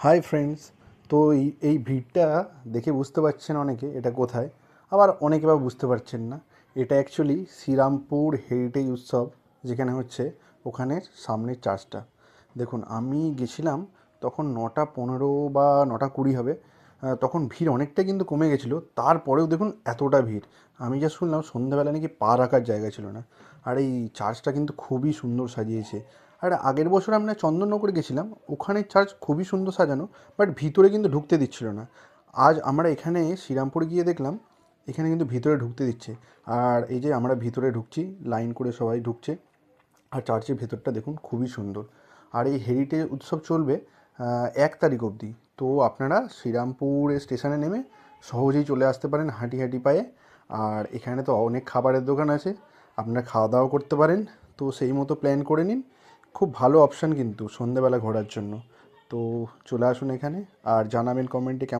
Hi friends. তো এই ভিড়টা দেখে বুঝতে পারছেন অনেকে এটা কোথায়, আবার অনেকে বা বুঝতে পারছেন না। এটা অ্যাকচুয়ালি শ্রীরামপুর হেরিটেজ উৎসব যেখানে হচ্ছে, ওখানের সামনের চার্চটা। দেখুন, আমি গেছিলাম তখন 9:15 বা 9:20 হবে। তখন ভিড় অনেকটা কিন্তু কমে গেছিলো, তারপরেও দেখুন এতটা ভিড়। আমি যা শুনলাম সন্ধ্যাবেলা নাকি পা রাখার জায়গা ছিল না। আর এই চার্চটা কিন্তু খুবই সুন্দর সাজিয়েছে। আর আগের বছর আমরা চন্দননগরে গেছিলাম, ওখানে চার্চ খুবই সুন্দর সাজানো, বাট ভিতরে কিন্তু ঢুকতে দিচ্ছিল না। আজ আমরা এখানে শ্রীরামপুরে গিয়ে দেখলাম এখানে কিন্তু ভিতরে ঢুকতে দিচ্ছে। আর এই যে আমরা ভিতরে ঢুকছি, লাইন করে সবাই ঢুকছে। আর চার্চের ভেতরটা দেখুন খুবই সুন্দর। আর এই হেরিটেজ উৎসব চলবে 1 তারিখ অবধি। তো আপনারা শ্রীরামপুর স্টেশনে নেমে সহজেই চলে আসতে পারেন হাঁটি হাঁটি পায়ে। আর এখানে তো অনেক খাবারের দোকান আছে, আপনারা খাওয়া দাওয়া করতে পারেন। তো সেই মতো প্ল্যান করে নিন। খুব ভালো অপশান কিন্তু সন্ধেবেলা ঘোরার জন্য। তো চলে আসুন এখানে, আর জানাবেন কমেন্টে কেমন